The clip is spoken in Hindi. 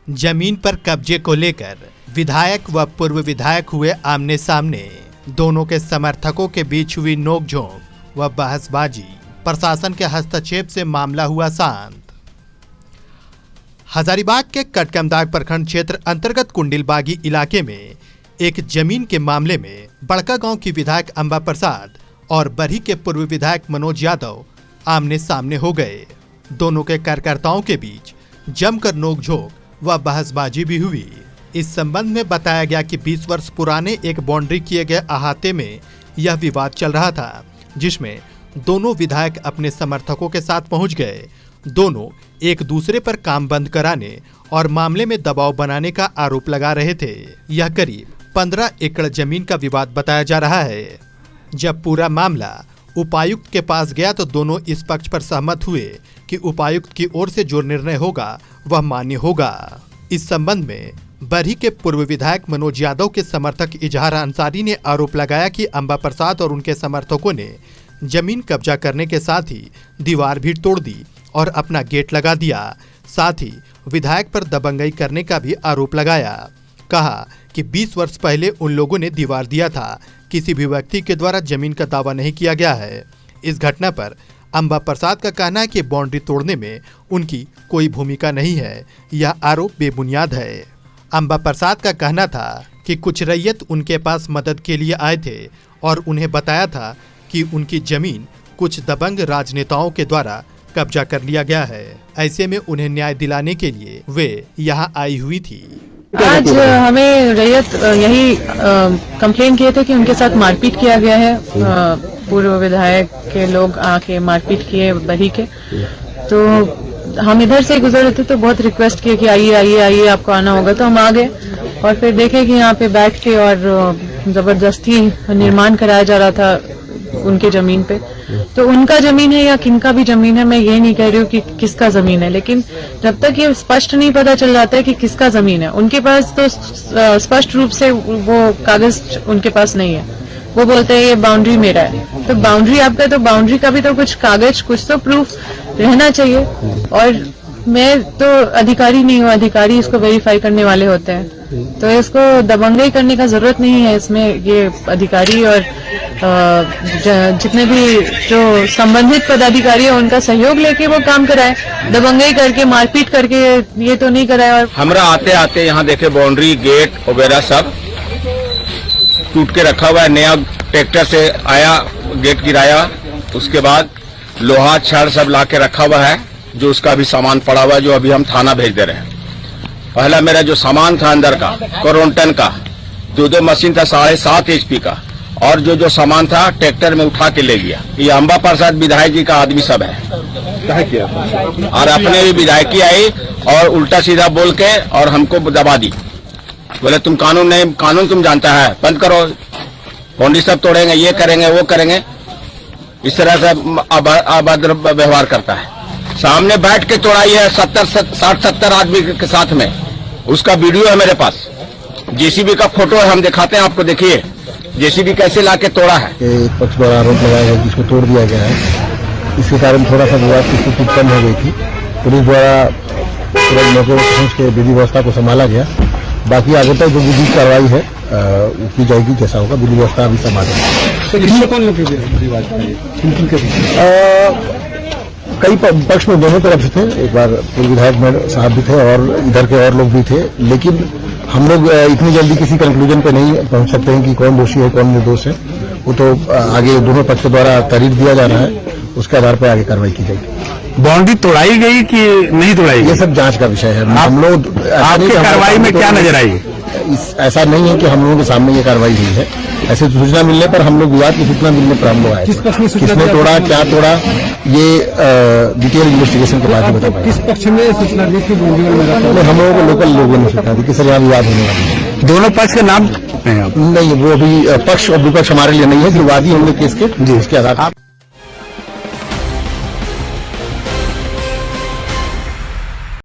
जमीन पर कब्जे को लेकर विधायक व पूर्व विधायक हुए आमने सामने। दोनों के समर्थकों के बीच हुई नोकझोंक व बहसबाजी। प्रशासन के हस्तक्षेप से मामला हुआ शांत। हजारीबाग के कटकमदाग प्रखंड क्षेत्र अंतर्गत कुंडिलबागी इलाके में एक जमीन के मामले में बड़का गांव की विधायक अंबा प्रसाद और बरही के पूर्व विधायक मनोज यादव आमने सामने हो गए। दोनों के कार्यकर्ताओं के बीच जमकर नोकझोंक व बहसबाजी भी हुई। इस संबंध में बताया गया कि 20 वर्ष पुराने एक बाउंड्री किए गए अहाते में यह विवाद चल रहा था, जिसमें दोनों विधायक अपने समर्थकों के साथ पहुंच गए। दोनों एक दूसरे पर काम बंद कराने और मामले में दबाव बनाने का आरोप लगा रहे थे। यह करीब 15 एकड़ जमीन का विवाद बताया जा रहा है। जब पूरा मामला उपायुक्त के पास गया तो दोनों इस पक्ष पर सहमत हुए कि उपायुक्त की ओर से जो निर्णय होगा वह मान्य होगा। इस संबंध में बरही के पूर्व विधायक मनोज यादव के समर्थक इजहार अंसारी ने आरोप लगाया कि अंबा प्रसाद और उनके समर्थकों ने जमीन कब्जा करने के साथ ही दीवार भी तोड़ दी और अपना गेट लगा दिया। साथ ही विधायक पर दबंगई करने का भी आरोप लगाया। कहा कि 20 वर्ष पहले उन लोगों ने दीवार दिया था, किसी भी व्यक्ति के द्वारा जमीन का दावा नहीं किया गया है। इस घटना पर अंबा प्रसाद का कहना है कि बाउंड्री तोड़ने में उनकी कोई भूमिका नहीं है, यह आरोप बेबुनियाद है। अंबा प्रसाद का कहना था कि कुछ रैयत उनके पास मदद के लिए आए थे और उन्हें बताया था कि उनकी जमीन कुछ दबंग राजनेताओं के द्वारा कब्जा कर लिया गया है। ऐसे में उन्हें न्याय दिलाने के लिए वे यहाँ आई हुई थी। आज हमें रैयत यही कंप्लेन किए थे कि उनके साथ मारपीट किया गया है। पूर्व विधायक के लोग आके मारपीट किए बरही के। तो हम इधर से गुजर रहे थे तो बहुत रिक्वेस्ट किए कि आइए आइए आइए, आपको आना होगा। तो हम आ गए और फिर देखे कि यहाँ पे बैठ के और जबरदस्ती निर्माण कराया जा रहा था उनके जमीन पे। तो उनका जमीन है या किनका भी जमीन है, मैं ये नहीं कह रही हूँ कि किसका जमीन है, लेकिन जब तक ये स्पष्ट नहीं पता चल जाता है कि किसका जमीन है, उनके पास तो स्पष्ट रूप से वो कागज उनके पास नहीं है। वो बोलते हैं ये बाउंड्री मेरा है। तो बाउंड्री आपका, तो बाउंड्री का भी तो कुछ कागज, कुछ तो प्रूफ रहना चाहिए। और मैं तो अधिकारी नहीं हूँ, अधिकारी इसको वेरीफाई करने वाले होते हैं। तो इसको दबंगई करने का जरूरत नहीं है। इसमें ये अधिकारी और जितने भी जो संबंधित पदाधिकारी है उनका सहयोग लेके वो काम कराए। दबंगई करके मारपीट करके ये तो नहीं कराए। और हमरा आते आते यहाँ देखे बाउंड्री गेट वगैरह सब टूट के रखा हुआ है। नया ट्रैक्टर से आया, गेट गिराया, उसके बाद लोहा छड़ सब ला के रखा हुआ है, जो उसका भी सामान पड़ा हुआ है, जो अभी हम थाना भेज दे रहे हैं। पहला मेरा जो सामान था अंदर का करोड़ टन का, दो मशीन था 7.5 HP का, और जो सामान था ट्रैक्टर में उठा के ले गया। ये अंबा प्रसाद विधायक जी का आदमी सब है किया और अपने भी विधायकी आई और उल्टा सीधा बोल के और हमको दबा दी। बोले तुम कानून नहीं, कानून तुम जानता है, बंद करो, बाउंड्री सब तोड़ेंगे, ये करेंगे वो करेंगे। इस तरह से अभद्र व्यवहार करता है। सामने बैठ के तोड़ाई है 60-70 आदमी के साथ में, उसका वीडियो है मेरे पास। जेसीबी का फोटो है, हम दिखाते हैं आपको, देखिए जेसीबी कैसे लाके तोड़ा है। एक पक्ष द्वारा आरोप लगाया है जिसको तोड़ दिया गया है, इसके कारण थोड़ा सा विवाद की स्थिति उत्पन्न हो गई थी। पुलिस द्वारा तुरंत मौके पर पहुंच के विधि व्यवस्था को संभाला गया। बाकी आगे तक जो विधि कार्रवाई है वो की जाएगी, जैसा होगा विधि व्यवस्था अभी संभालेगी। कई पक्ष में दोनों तरफ से थे। एक बार पूर्व विधायक साहब भी थे और इधर के और लोग भी थे, लेकिन हम लोग इतनी जल्दी किसी कंक्लूजन पे नहीं पहुंच सकते हैं कि कौन दोषी है कौन निर्दोष है। वो तो आगे दोनों पक्ष द्वारा तहरीर दिया जा रहा है, उसके आधार पर आगे कार्रवाई की जाएगी। बाउंड्री तोड़ाई गई कि नहीं तोड़ाई गई, ये सब जांच का विषय है। हम लोग आपकी कार्रवाई में क्या नजर आई? ऐसा नहीं है कि हम लोगों के सामने ये कार्रवाई हुई है। ऐसे सूचना मिलने पर हम लोग विवाद की सूचना मिलने पर हम लोग आए। किसने तोड़ा, क्या तोड़ा, ये डिटेल इन्वेस्टिगेशन के बाद ही बता पाएंगे। किस पक्ष में सूचना दी थी? हम लोगों को लोकल लोगों ने सूचना दी कि सर यहाँ विवाद होने वाला है। दोनों पक्ष के नाम नहीं, वो अभी पक्ष और विपक्ष हमारे लिए नहीं है, जो वादी होंगे केस के, उसके आधार